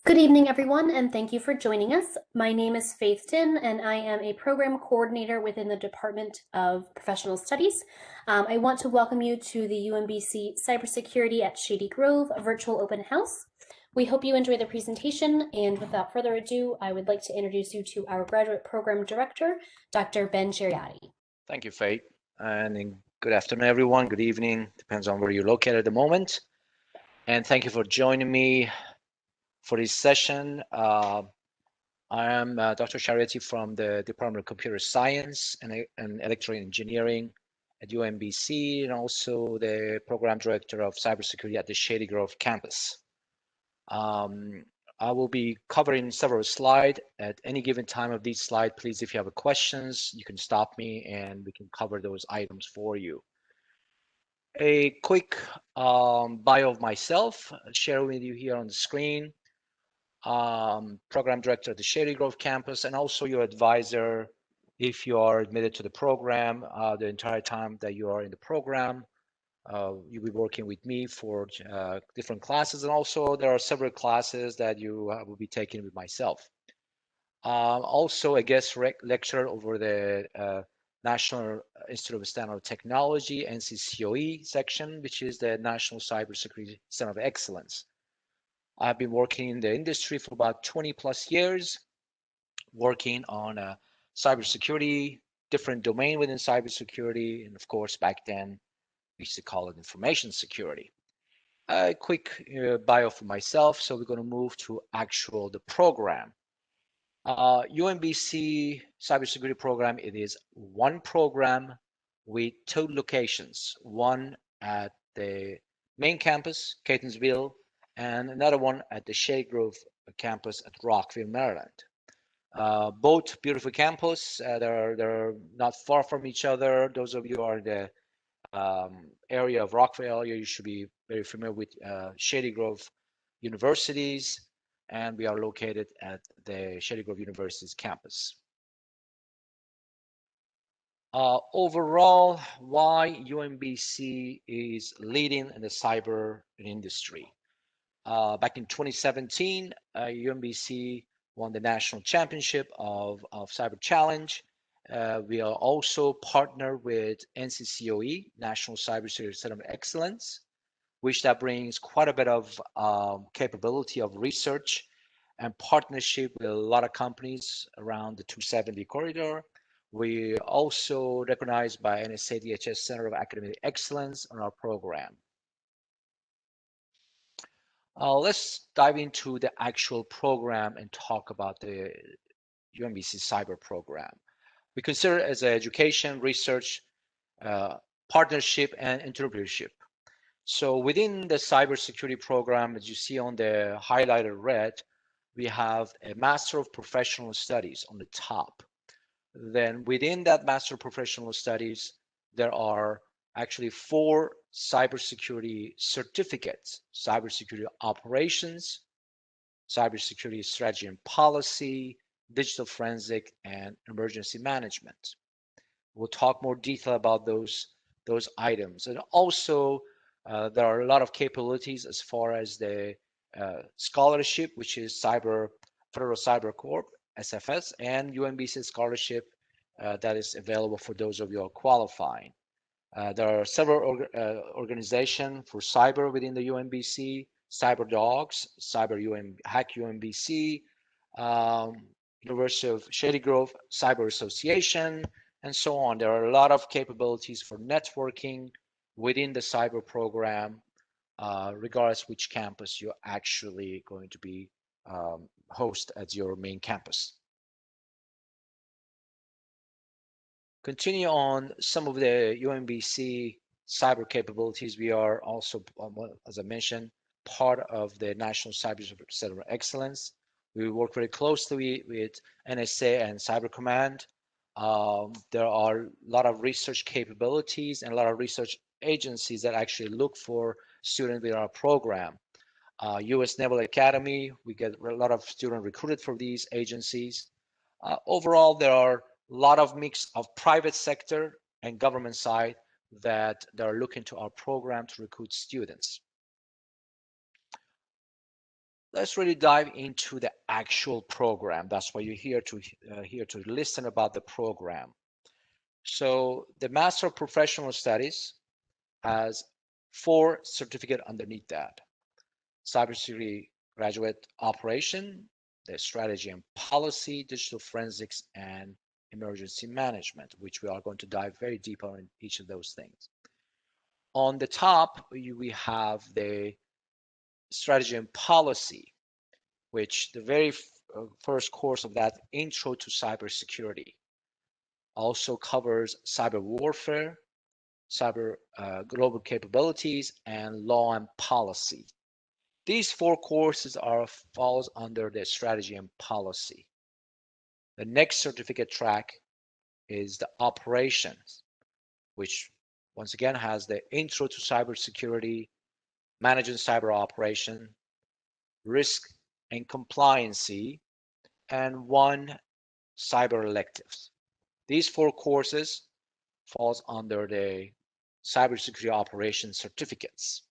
Good evening, everyone, and thank you for joining us. My name is Faith Din, and I am a program coordinator within the Department of Professional Studies. I want to welcome you to the UMBC Cybersecurity at Shady Grove virtual open house. We hope you enjoy the presentation, and without further ado, I would like to introduce you to our graduate program director, Dr. Ben Shariati. Thank you, Faith, and good afternoon, everyone. Good evening, depends on where you're located at the moment. And thank you for joining me for this session. I am Dr. Shariati from the Department of Computer Science and Electrical Engineering at UMBC, and also the Program Director of Cybersecurity at the Shady Grove campus. I will be covering several slides. At any given time of these slides, please, if you have questions, you can stop me and we can cover those items for you. A quick bio of myself, share with you here on the screen. Program Director at the Shady Grove campus, and also your advisor if you are admitted to the program the entire time that you are in the program. You'll be working with me for different classes, and also there are several classes that you will be taking with myself. Also a guest lecturer over the National Institute of Standard Technology, NCCOE section, which is the National Cybersecurity Center of Excellence. I've been working in the industry for about 20 plus years, working on cybersecurity, different domain within cybersecurity, and of course back then we used to call it information security. A quick bio for myself. So we're going to move to the program. UMBC Cybersecurity program, it is one program with two locations, one at the main campus, Catonsville, and another one at the Shady Grove campus at Rockville, Maryland. Both beautiful campus. They're not far from each other. Those of you who are in the area of Rockville area, you should be very familiar with Shady Grove universities, and we are located at the Shady Grove University's campus. Overall, why UMBC is leading in the cyber industry. Back in 2017, UMBC won the national championship of Cyber Challenge. We are also partnered with NCCOE, National Cybersecurity Center of Excellence, which that brings quite a bit of capability of research and partnership with a lot of companies around the 270 corridor. We also recognized by NSA DHS Center of Academic Excellence on our program. Let's dive into the actual program and talk about the UMBC Cyber program. We consider it as an education, research, partnership, and entrepreneurship. So within the cybersecurity program, as you see on the highlighted red, we have a Master of Professional Studies on the top. Then within that Master of Professional Studies, there are actually 4 cybersecurity certificates: cybersecurity operations, cybersecurity strategy and policy, digital forensic, and emergency management. We'll talk more detail about those items. And also, there are a lot of capabilities as far as the scholarship, which is Federal Cyber Corp, SFS, and UMBC scholarship that is available for those of you who are qualifying. There are several organizations for cyber within the UMBC: Cyber Dogs, Hack UMBC, University of Shady Grove Cyber Association, and so on. There are a lot of capabilities for networking within the cyber program, regardless which campus you're actually going to be host as your main campus. Continue on some of the UMBC cyber capabilities. We are also, as I mentioned, part of the National Cyber Center of Excellence. We work very closely with NSA and Cyber Command. There are a lot of research capabilities and a lot of research agencies that actually look for students in our program. U.S. Naval Academy, we get a lot of students recruited for these agencies. Overall, there are a lot of mix of private sector and government side that are looking to our program to recruit students. let's really dive into the actual program. That's why you're here to listen about the program. So the Master of Professional Studies has 4 certificate underneath that: cybersecurity graduate operation, the strategy and policy, digital forensics, and emergency management, which we are going to dive very deeper in each of those things. On the top, we have the strategy and policy, which the very first course of that, Intro to Cybersecurity, also covers cyber warfare, cyber global capabilities, and law and policy. These 4 courses falls under the strategy and policy. The next certificate track is the operations, which once again has the intro to cybersecurity, managing cyber operation, risk and compliancy, and 1 cyber electives. These 4 courses falls under the cybersecurity operations certificates.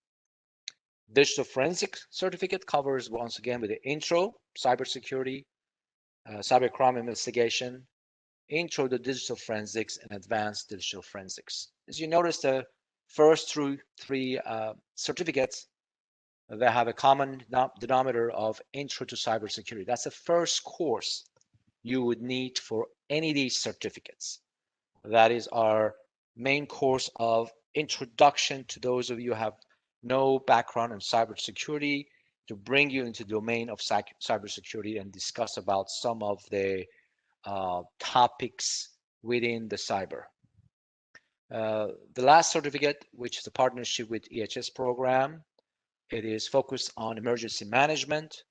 Digital forensic certificate covers once again with the intro, cybersecurity, cybercrime investigation, intro to digital forensics, and advanced digital forensics. As you notice, the first through 3 certificates that have a common denominator of intro to cybersecurity. That's the first course you would need for any of these certificates. That is our main course of introduction to those of you who have no background in cybersecurity, to bring you into the domain of cybersecurity and discuss about some of the topics within the cyber. The last certificate, which is a partnership with EHS program, it is focused on emergency management,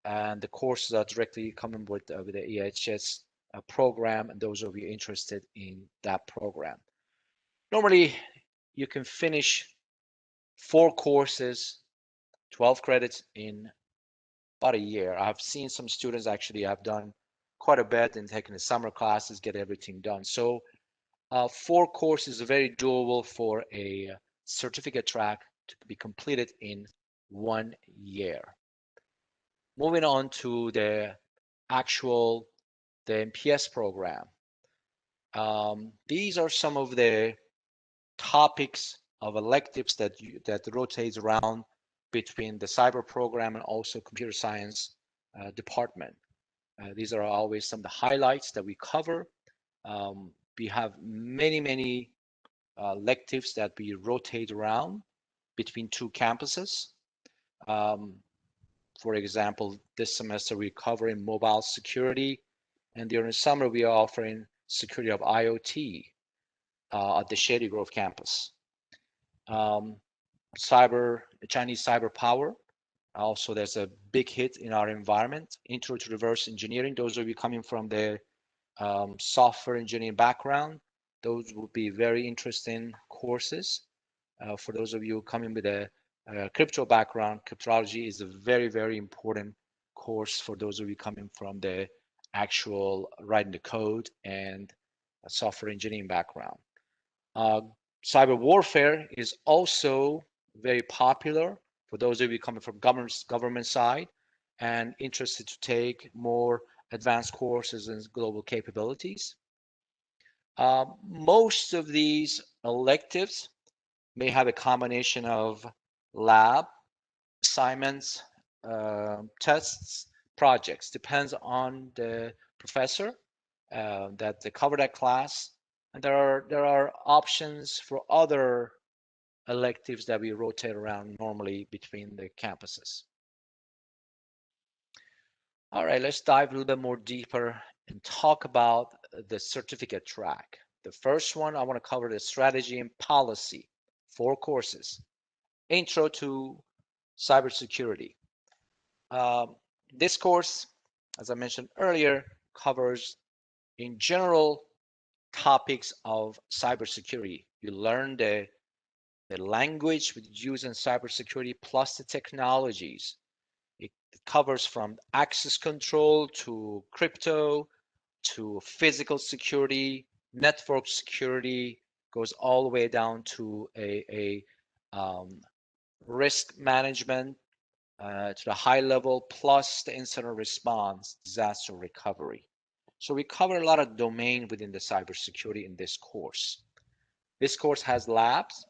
and the courses are directly coming with the EHS program, and those of you interested in that program. Normally, you can finish 4 courses, 12 credits in about a year. I've seen some students actually have done quite a bit and taken the summer classes, get everything done. So 4 courses are very doable for a certificate track to be completed in 1 year. Moving on to the MPS program. These are some of the topics of electives that rotates around between the cyber program and also computer science department. These are always some of the highlights that we cover. We have many electives that we rotate around between 2 campuses. For example, this semester we're covering mobile security, and during the summer we are offering security of IoT at the Shady Grove campus. Chinese cyber power. Also, there's a big hit in our environment. Intro to reverse engineering. Those of you coming from the software engineering background, those will be very interesting courses. For those of you coming with a crypto background, cryptology is a very important course for those of you coming from the actual writing the code and software engineering background. Cyber warfare is also very popular for those of you coming from government side and interested to take more advanced courses in global capabilities. Most of these electives may have a combination of lab assignments, tests, projects. Depends on the professor that they cover that class. And there are options for other electives that we rotate around normally between the campuses. All right, let's dive a little bit more deeper and talk about the certificate track. The first one, I want to cover the strategy and policy, 4 courses. Intro to cybersecurity. This course, as I mentioned earlier, covers in general topics of cybersecurity. You learn the language with use in cybersecurity plus the technologies. It covers from access control to crypto to physical security, network security, goes all the way down to a risk management, to the high level, plus the incident response, disaster recovery. So we cover a lot of domain within the cybersecurity in this course. This course has labs,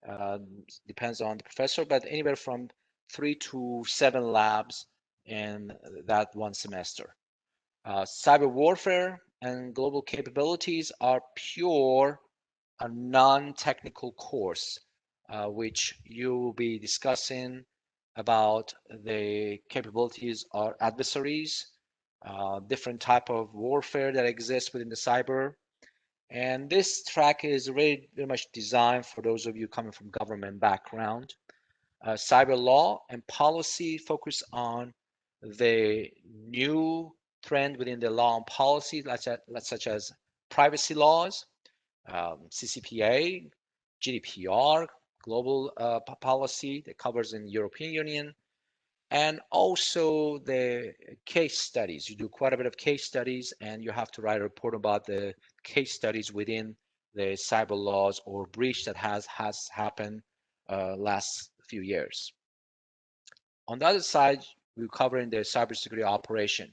uh, depends on the professor, but anywhere from 3 to 7 labs in that one semester. Cyber warfare and global capabilities are pure, a non-technical course, which you will be discussing about the capabilities of adversaries, different type of warfare that exists within the cyber. And this track is really very much designed for those of you coming from government background. Cyber law and policy focus on the new trend within the law and policy, such as privacy laws, CCPA, GDPR, global policy that covers in the European Union, and also the case studies. You do quite a bit of case studies, and you have to write a report about the case studies within the cyber laws or breach that has happened last few years. On the other side, we're covering the cybersecurity operation.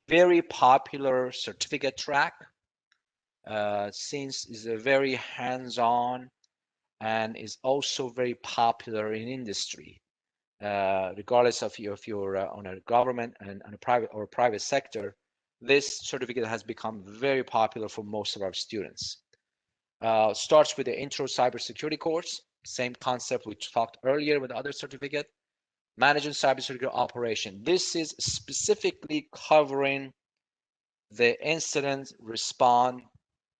Very popular certificate track, since it's a very hands-on and is also very popular in industry. Regardless of if you're on a government and a private sector, this certificate has become very popular for most of our students. Starts with the intro cybersecurity course, same concept we talked earlier with the other certificate. Managing cybersecurity operation. This is specifically covering the incident response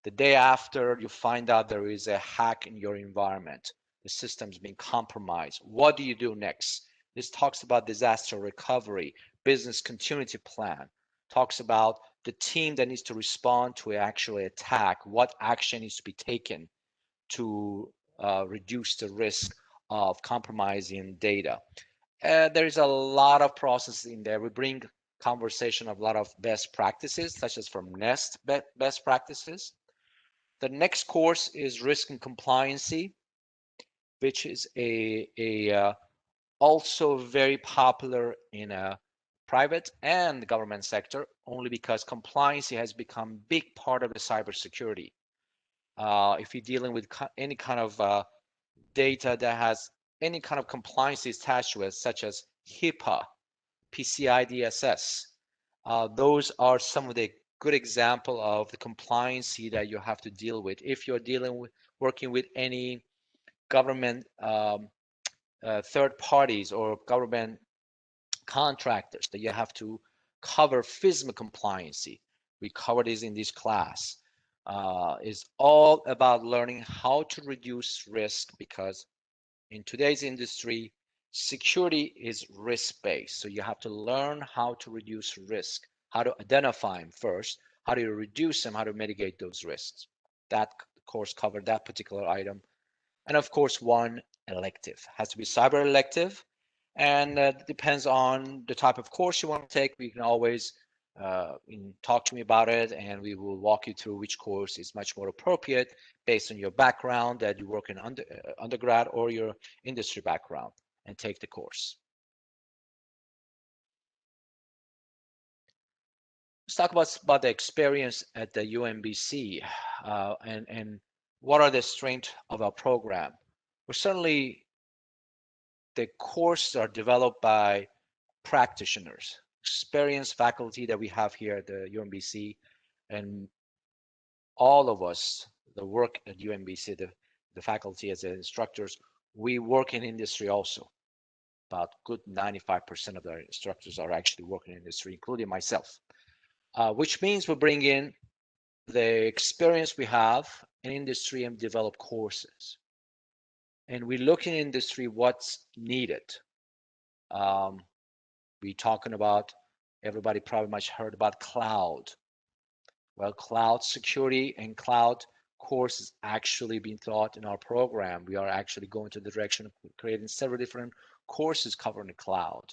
the day after you find out there is a hack in your environment, the system's being compromised. What do you do next? This talks about disaster recovery, business continuity plan, talks about the team that needs to respond to actually attack, what action needs to be taken to reduce the risk of compromising data. There's a lot of processes in there. We bring conversation of a lot of best practices, such as from NEST best practices. The next course is risk and compliancy, which is also very popular in a private and government sector, only because compliancy has become a big part of the cybersecurity. If you're dealing with any kind of data that has any kind of compliance attached to it, such as HIPAA, PCI DSS, those are some of the good example of the compliance that you have to deal with if you're dealing with working with any government third parties or government contractors that you have to cover FISMA compliance. We cover this in this class. Is all about learning how to reduce risk, because in today's industry, security is risk-based. So you have to learn how to reduce risk, how to identify them first, how do you reduce them, how to mitigate those risks. That course covered that particular item. And of course, one elective has to be cyber elective, and depends on the type of course you want to take. We can always talk to me about it, and we will walk you through which course is much more appropriate based on your background, that you work in undergrad or your industry background, and take the course. Let's talk about the experience at the UMBC and what are the strengths of our program. Well, certainly the courses are developed by practitioners, experienced faculty that we have here at the UMBC, and all of us that work at UMBC, the faculty as the instructors, we work in industry also. About good 95% of the instructors are actually working in industry, including myself, which means we bring in the experience we have in industry and develop courses. And we look in industry what's needed. We talking about, everybody probably much heard about cloud. Well, cloud security and cloud course is actually being taught in our program. We are actually going to the direction of creating several different courses covering the cloud,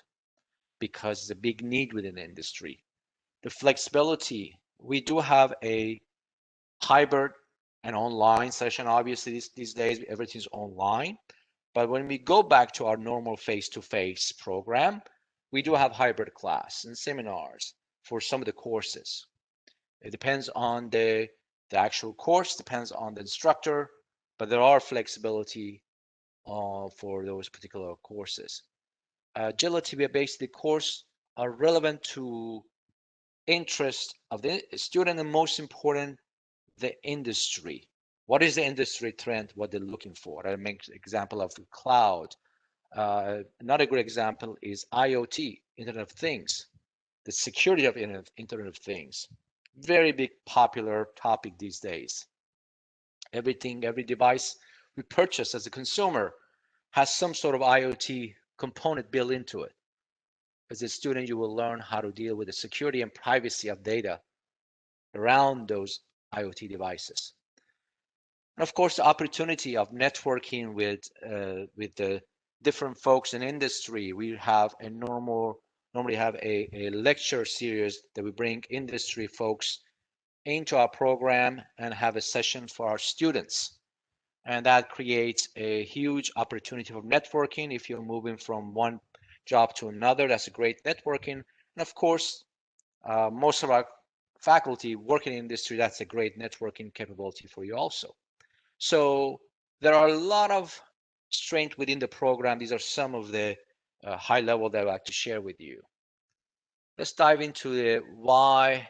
because it's a big need within the industry. The flexibility, we do have a hybrid and online session. Obviously, these days, everything's online. But when we go back to our normal face-to-face program, We do have hybrid class and seminars for some of the courses. It depends on the actual course, depends on the instructor, but there are flexibility for those particular courses. Agility-based courses are relevant to interest of the student and most important, the industry. What is the industry trend? What they're looking for? I make example of the cloud. Another good example is IoT, Internet of Things, the security of Internet of Things. Very big popular topic these days. Everything, every device we purchase as a consumer has some sort of IoT component built into it. As a student, you will learn how to deal with the security and privacy of data around those IoT devices. And of course, the opportunity of networking with the different folks in industry. We have a normally have a lecture series that we bring industry folks into our program and have a session for our students. And that creates a huge opportunity for networking. If you're moving from one job to another, that's a great networking. And of course, most of our faculty working in industry, that's a great networking capability for you also. So there are a lot of strength within the program. These are some of the high level that I'd like to share with you. Let's dive into the why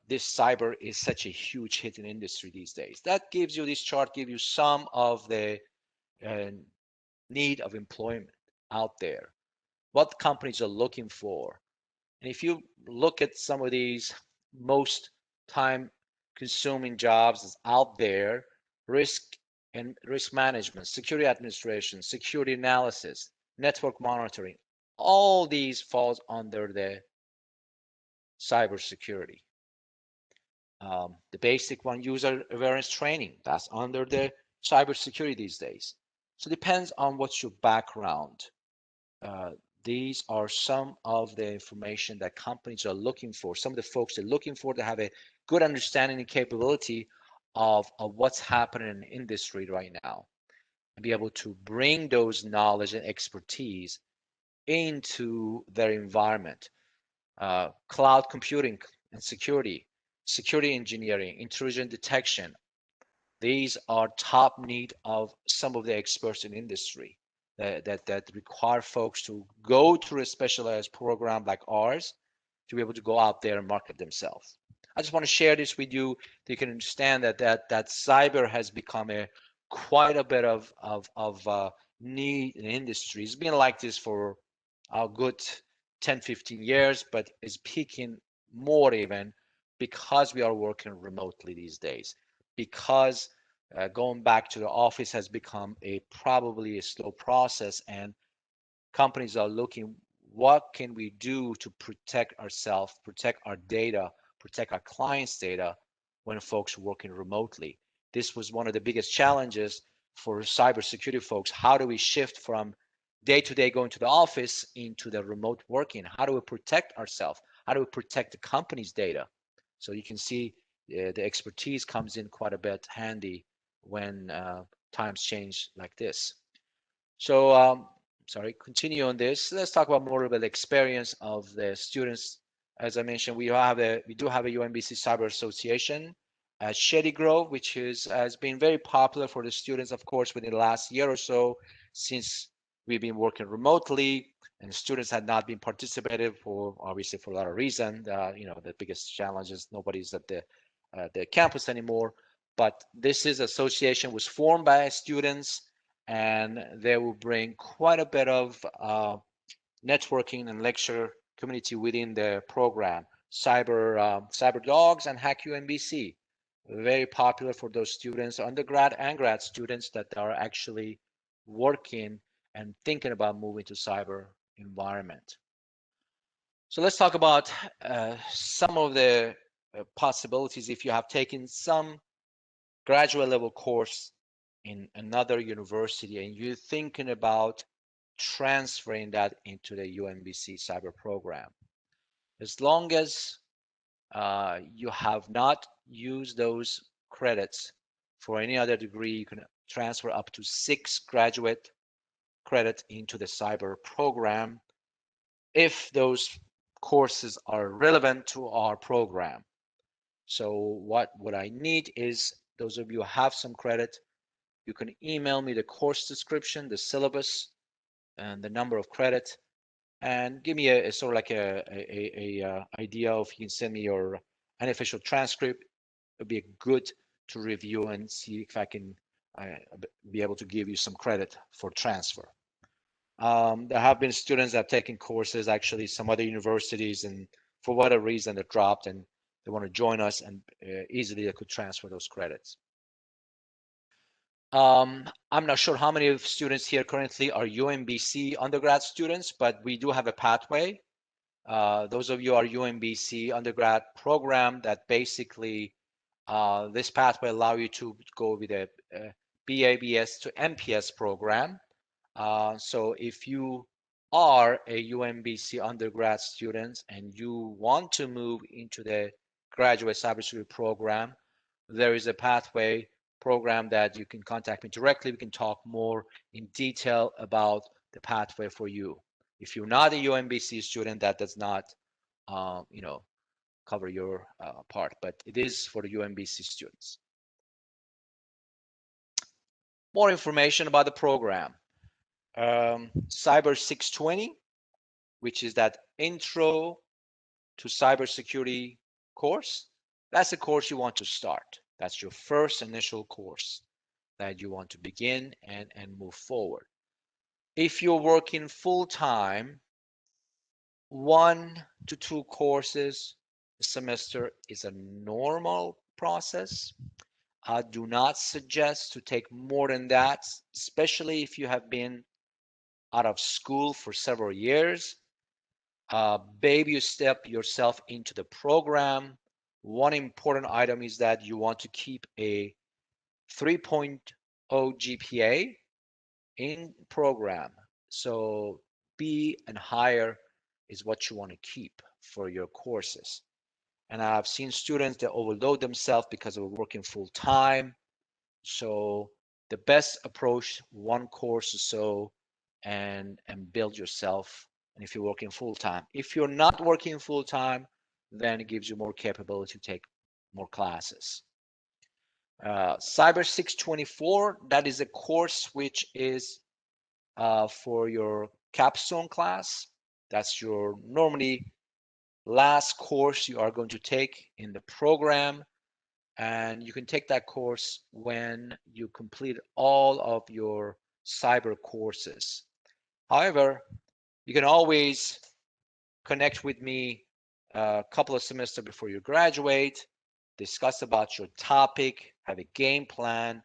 this cyber is such a huge hit in industry these days. That gives you, this chart gives you some of the uh, need of employment out there, what companies are looking for. And if you look at some of these most time consuming jobs that's out there, risk and risk management, security administration, security analysis, network monitoring, all these falls under the cybersecurity. The basic one, user awareness training, that's under the cybersecurity these days. So it depends on what's your background. Uh, these are some of the information that companies are looking for. Some of the folks are looking for to have a good understanding and capability of what's happening in the industry right now and be able to bring those knowledge and expertise into their environment. Cloud computing and security, security engineering, intrusion detection. These are top need of some of the experts in industry that require folks to go through a specialized program like ours to be able to go out there and market themselves. I just want to share this with you so you can understand that cyber has become a quite a bit of need in industry. It's been like this for a good 10, 15 years, but it's peaking more even because we are working remotely these days. Because going back to the office has become a probably a slow process, and companies are looking what can we do to protect ourselves, protect our data, protect our clients' data when folks are working remotely. This was one of the biggest challenges for cybersecurity folks. How do we shift from day to day going to the office into the remote working? How do we protect ourselves? How do we protect the company's data? So you can see the expertise comes in quite a bit handy when times change like this. So, sorry, continue on this. Let's talk about more about the experience of the students. As I mentioned, we do have a UMBC Cyber Association at Shady Grove, which has been very popular for the students, of course, within the last year or so, since we've been working remotely and students had not been participative for obviously for a lot of reasons. The biggest challenge is nobody's at the campus anymore. But this is association was formed by students, and they will bring quite a bit of networking and lecture community within the program. Cyber Dogs and Hack UMBC, very popular for those students, undergrad and grad students that are actually working and thinking about moving to cyber environment. So let's talk about some of the possibilities if you have taken some graduate level course in another university and you're thinking about transferring that into the UMBC cyber program. As long as you have not used those credits for any other degree, you can transfer up to 6 graduate credits into the cyber program. if those courses are relevant to our program. So what I need is those of you who have some credit, you can email me the course description, the syllabus, and the number of credit, and give me a sort of like a idea of you can send me your unofficial transcript. It'd be good to review and see if I can be able to give you some credit for transfer. There have been students that have taken courses, actually, some other universities, and for whatever reason they dropped and they want to join us, and easily they could transfer those credits. I'm not sure how many of students here currently are UMBC undergrad students, but we do have a pathway. Those of you are UMBC undergrad program that basically this pathway allow you to go with a BABS to MPS program. So if you are a UMBC undergrad student and you want to move into the graduate cybersecurity program, there is a pathway program that you can contact me directly. We can talk more in detail about the pathway for you. If you're not a UMBC student, that does not, cover your part, but it is for the UMBC students. More information about the program. Cyber 620, which is that intro to cybersecurity course. That's the course you want to start. That's your first initial course that you want to begin and move forward. If you're working full time, 1 to 2 courses a semester is a normal process. I do not suggest to take more than that, especially if you have been out of school for several years. Baby step yourself into the program. One important item is that you want to keep a 3.0 GPA in program. So B and higher is what you want to keep for your courses. And I've seen students that overload themselves because of working full time. So the best approach, 1 course or so, and build yourself. And if you're working full time, if you're not working full time, then it gives you more capability to take more classes. Cyber 624, that is a course which is for your capstone class. That's your normally last course you are going to take in the program. And you can take that course when you complete all of your cyber courses. However, you can always connect with me a couple of semesters before you graduate, discuss about your topic, have a game plan,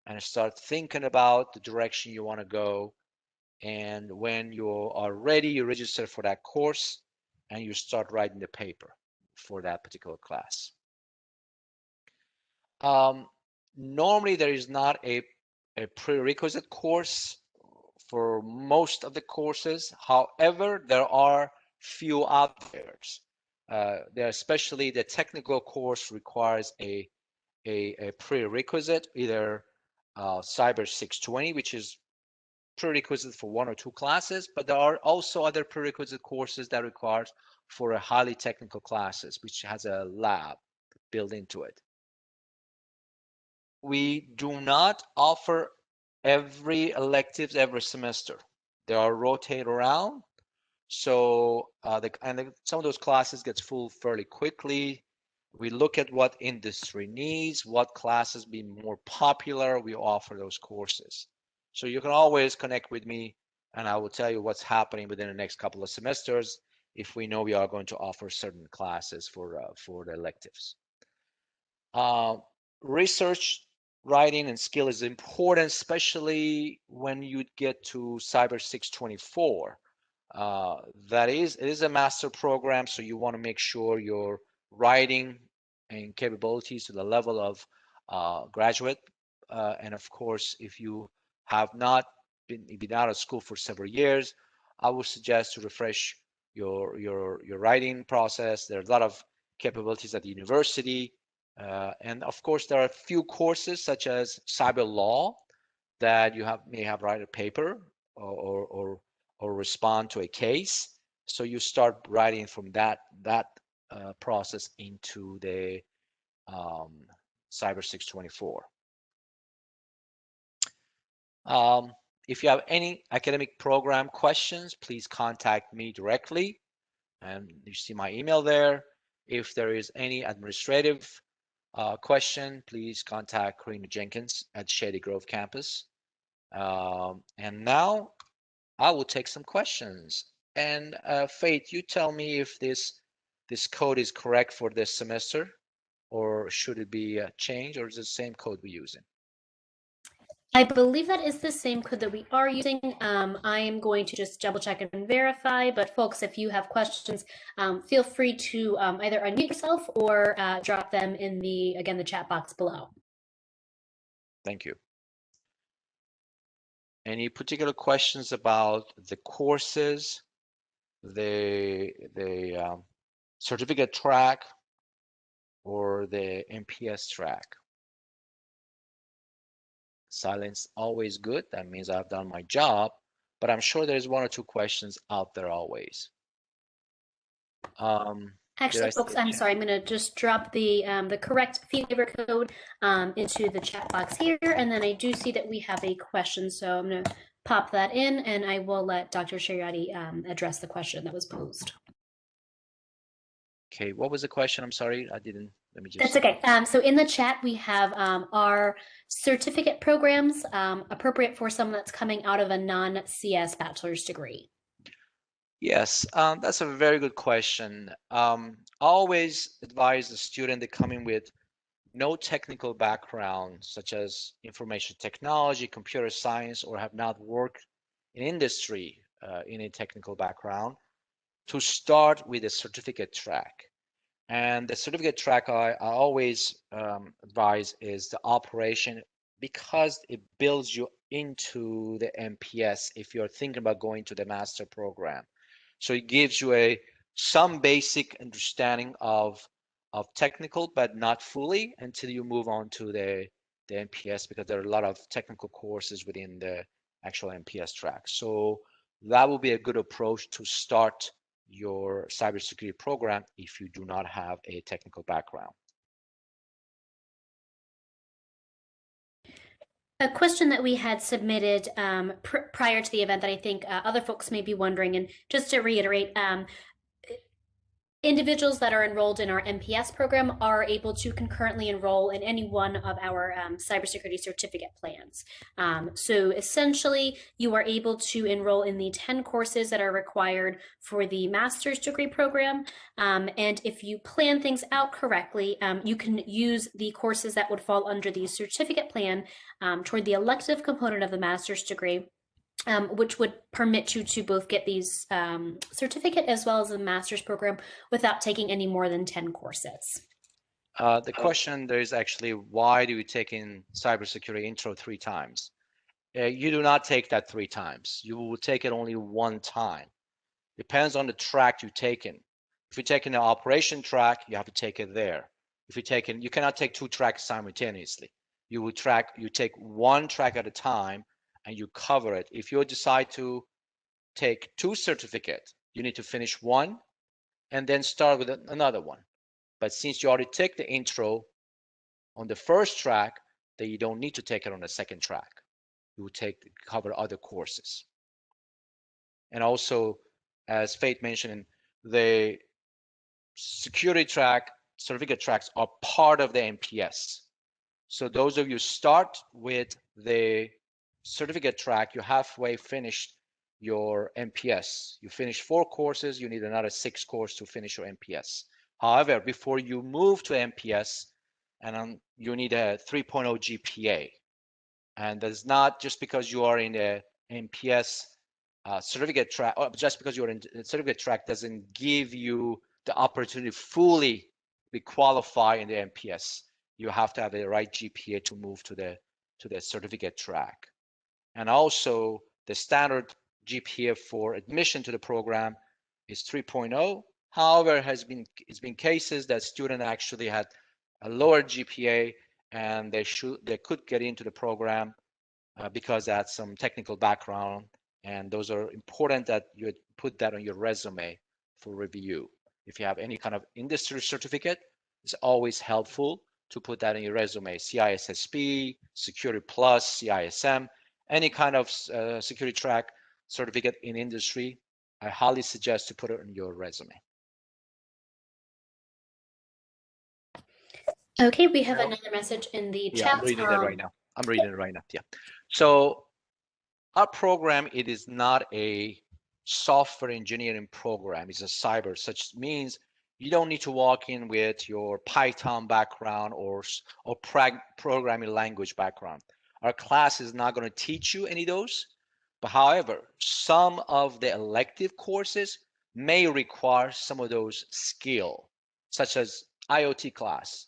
and start thinking about the direction you want to go. And when you are ready, you register for that course and you start writing the paper for that particular class. Normally, there is not a prerequisite course for most of the courses. However, there are few out there. There, especially the technical course requires a prerequisite, either Cyber 620, which is prerequisite for 1 or 2 classes, but there are also other prerequisite courses that requires for a highly technical classes, which has a lab built into it. We do not offer every electives every semester. They are rotate around. So some of those classes gets full fairly quickly. We look at what industry needs, what classes be more popular. We offer those courses. So you can always connect with me and I will tell you what's happening within the next couple of semesters if we know we are going to offer certain classes for the electives. Research writing and skill is important, especially when you get to Cyber 624. It is a master program, so you want to make sure your writing and capabilities to the level of graduate. And of course, if you have not been out of school for several years, I would suggest to refresh your writing process. There are a lot of capabilities at the university. And of course, there are a few courses such as cyber law that you may have write a paper or respond to a case. So you start writing from that process into the Cyber 624. If you have any academic program questions, please contact me directly, and you see my email there. If there is any administrative question, please contact Karina Jenkins at Shady Grove campus. And now I will take some questions. And Faith, you tell me if this code is correct for this semester, or should it be changed, or is it the same code we're using? I believe that is the same code that we are using. I am going to just double check and verify, but folks, if you have questions, feel free to either unmute yourself or drop them in the chat box below. Thank you. Any particular questions about the courses, the certificate track, or the MPS track? Silence always good. That means I've done my job, but I'm sure there's one or two questions out there always. Actually, folks, I'm sorry. I'm going to just drop the correct fee waiver code into the chat box here, and then I do see that we have a question, so I'm going to pop that in, and I will let Dr. Shariati address the question that was posed. Okay, what was the question? I'm sorry, I didn't. Let me just. That's okay. So in the chat, we have our certificate programs appropriate for someone that's coming out of a non-CS bachelor's degree. Yes, that's a very good question. Always advise the student to come in with no technical background, such as information technology, computer science, or have not worked in industry in a technical background, to start with a certificate track. And the certificate track I always advise is the operation, because it builds you into the MPS if you're thinking about going to the master program. So it gives you some basic understanding of technical, but not fully until you move on to the MPS, because there are a lot of technical courses within the actual MPS track. So that will be a good approach to start your cybersecurity program if you do not have a technical background. A question that we had submitted prior to the event that I think other folks may be wondering, and just to reiterate, individuals that are enrolled in our MPS program are able to concurrently enroll in any one of our cybersecurity certificate plans. So essentially, you are able to enroll in the 10 courses that are required for the master's degree program. And if you plan things out correctly, you can use the courses that would fall under the certificate plan toward the elective component of the master's degree. Which would permit you to both get these certificate as well as a master's program without taking any more than 10 courses. The question there is actually, why do you take in cybersecurity intro 3 times? You do not take that 3 times. You will take it only 1 time. Depends on the track you take in. If you take in the operation track, you have to take it there. If you take in, you cannot take 2 tracks simultaneously. You take 1 track at a time, and you cover it. If you decide to take 2 certificates, you need to finish 1 and then start with another one. But since you already take the intro on the first track, then you don't need to take it on the second track. You will cover other courses. And also, as Faith mentioned, the security track, certificate tracks are part of the MPS. So those of you start with the certificate track, you're halfway finished your MPS. You finish 4 courses, you need another 6 courses to finish your MPS. However, before you move to MPS, you need a 3.0 GPA. And that's not just because you are in the MPS certificate track, or just because you're in the certificate track doesn't give you the opportunity to fully be qualified in the MPS. You have to have the right GPA to move to the certificate track. And also the standard GPA for admission to the program is 3.0. However, it's been cases that students actually had a lower GPA and they could get into the program because they had some technical background And those are important that you put that on your resume for review. If you have any kind of industry certificate, it's always helpful to put that in your resume. CISSP, Security Plus, CISM, any kind of security track certificate in industry, I highly suggest to put it on your resume. Okay, we have another message in the Yeah, I'm chat. reading that right now. I'm reading it right now. Yeah. So our program, it is not a software engineering program. It's a cyber, such means you don't need to walk in with your Python background or programming language background. Our class is not going to teach you any of those. But however, some of the elective courses may require some of those skill, such as IoT class.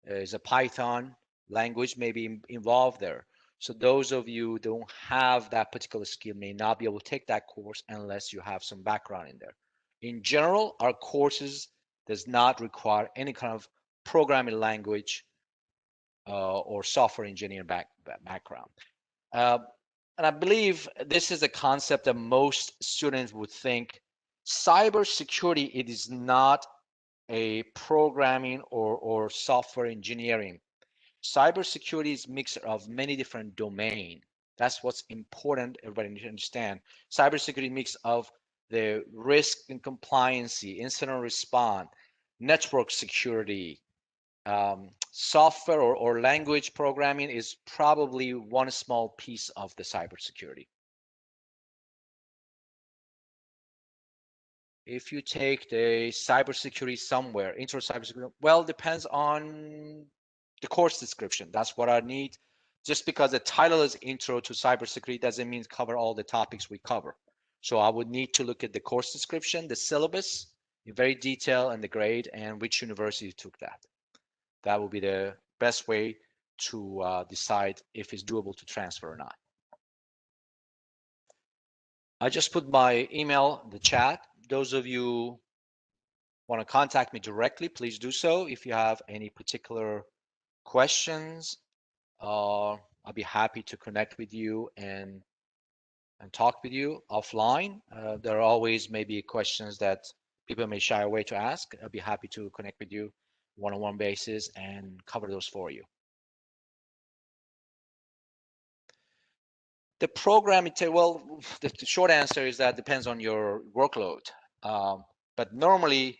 Is a Python language may be involved there. So those of you who don't have that particular skill may not be able to take that course unless you have some background in there. In general, our courses does not require any kind of programming language or software engineering background. Uh, and I believe this is a concept that most students would think cybersecurity, it is not a programming or software engineering. Cybersecurity is a mix of many different domains. That's what's important. Everybody needs to understand. Cybersecurity mix of the risk and compliancy, incident response, network security, software or language programming is probably one small piece of the cybersecurity. If you take the cybersecurity somewhere, intro cybersecurity, well, depends on the course description. That's what I need. Just because the title is intro to cybersecurity doesn't mean cover all the topics we cover. So I would need to look at the course description, the syllabus in very detail, and the grade and which university took that. That will be the best way to decide if it's doable to transfer or not. I just put my email in the chat. Those of you want to contact me directly, please do so. If you have any particular questions, I'll be happy to connect with you and talk with you offline. There are always maybe questions that people may shy away to ask. I'll be happy to connect with you one-on-one basis and cover those for you. The program, well, the short answer is that depends on your workload. But normally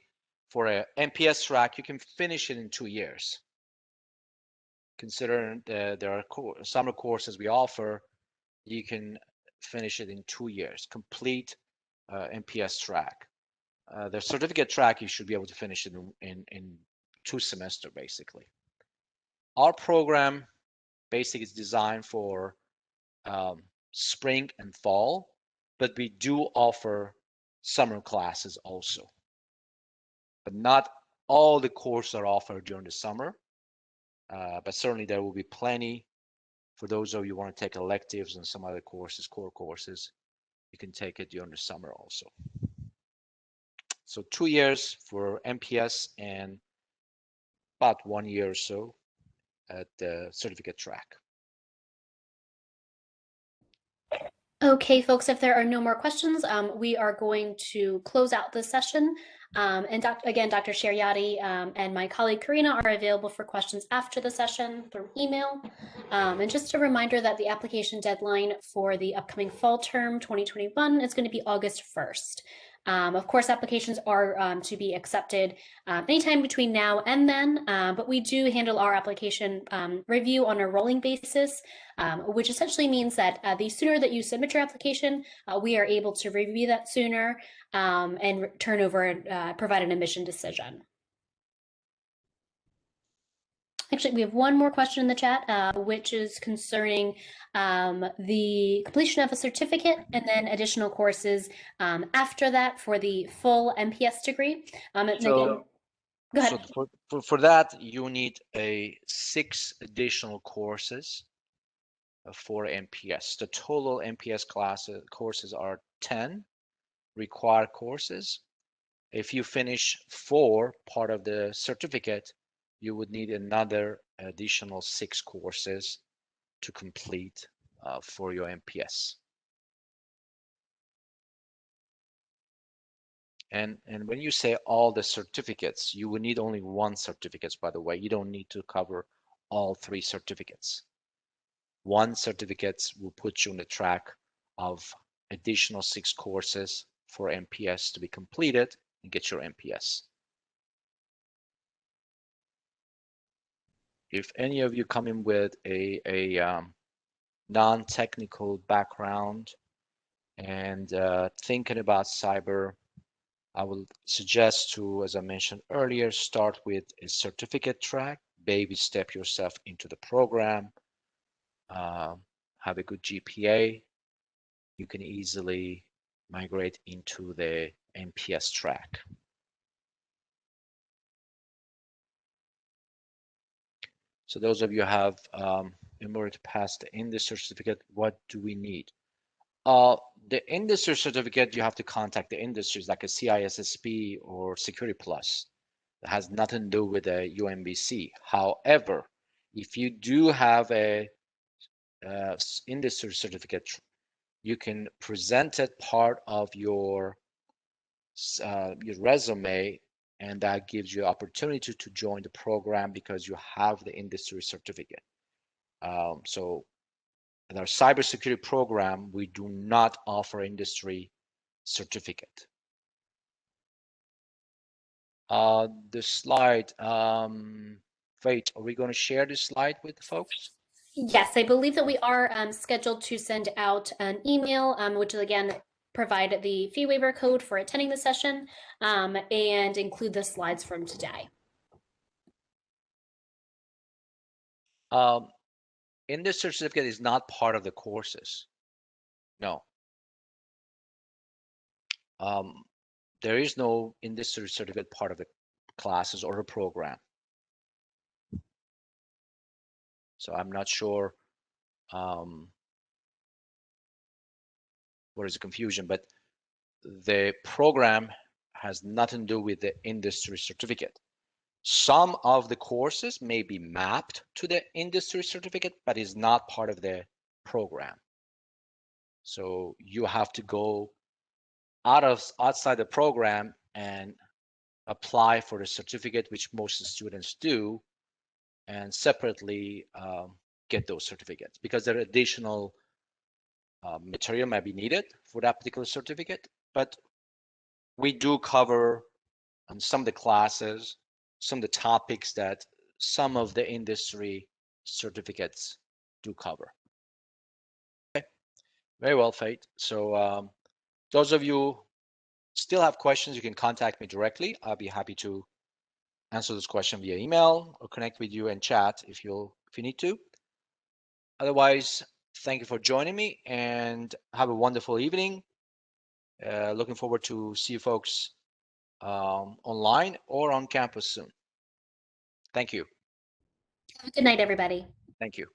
for an MPS track, you can finish it in 2 years. Considering there are summer courses we offer, you can finish it in 2 years, complete MPS track. The certificate track, you should be able to finish it in 2 semesters, basically. Our program basically is designed for spring and fall, but we do offer summer classes also. But not all the courses are offered during the summer, but certainly there will be plenty for those of you who want to take electives and some other courses, core courses. You can take it during the summer also. So 2 years for MPS and about 1 year or so at the certificate track. Okay, folks, if there are no more questions, we are going to close out this session. And again, Dr. Shariati and my colleague Karina are available for questions after the session through email. And just a reminder that the application deadline for the upcoming fall term 2021 is going to be August 1st. Of course, applications are to be accepted anytime between now and then, but we do handle our application review on a rolling basis, which essentially means that the sooner that you submit your application, we are able to review that sooner and turn over, provide an admission decision. Actually, we have one more question in the chat, which is concerning the completion of a certificate and then additional courses after that for the full MPS degree. Go ahead. So for that, you need 6 additional courses for MPS. The total MPS courses are 10 required courses. If you finish 4 part of the certificate, you would need another additional 6 courses to complete for your MPS. And when you say all the certificates, you will need only one certificate, by the way. You don't need to cover all 3 certificates. One certificate will put you on the track of additional 6 courses for MPS to be completed and get your MPS. If any of you come in with a non-technical background and thinking about cyber, I will suggest to, as I mentioned earlier, start with a certificate track, baby step yourself into the program, have a good GPA. You can easily migrate into the MPS track. So those of you who have, in order to pass the industry certificate, what do we need? The industry certificate, you have to contact the industries like a CISSP or Security Plus. It has nothing to do with a UMBC. However, if you do have a industry certificate, you can present it part of your resume, and that gives you opportunity to join the program because you have the industry certificate. So in our cybersecurity program, we do not offer industry certificate. The slide, Faith, are we going to share this slide with folks? Yes, I believe that we are scheduled to send out an email, which will again provide the fee waiver code for attending the session and include the slides from today. Industry certificate is not part of the courses. No. There is no industry certificate part of the classes or the program. So I'm not sure what is the confusion, but the program has nothing to do with the industry certificate. Some of the courses may be mapped to the industry certificate, but is not part of the program. So you have to go outside the program and apply for the certificate, which most students do, and separately get those certificates because there are additional material might be needed for that particular certificate. But we do cover on some of the classes, some of the topics that some of the industry certificates do cover. Okay. Very well, Faith. So those of you still have questions, you can contact me directly. I'll be happy to answer this question via email or connect with you and chat if you need to. Otherwise, thank you for joining me and have a wonderful evening. Looking forward to see you folks online or on campus soon. Thank you. Have a good night, everybody. Thank you.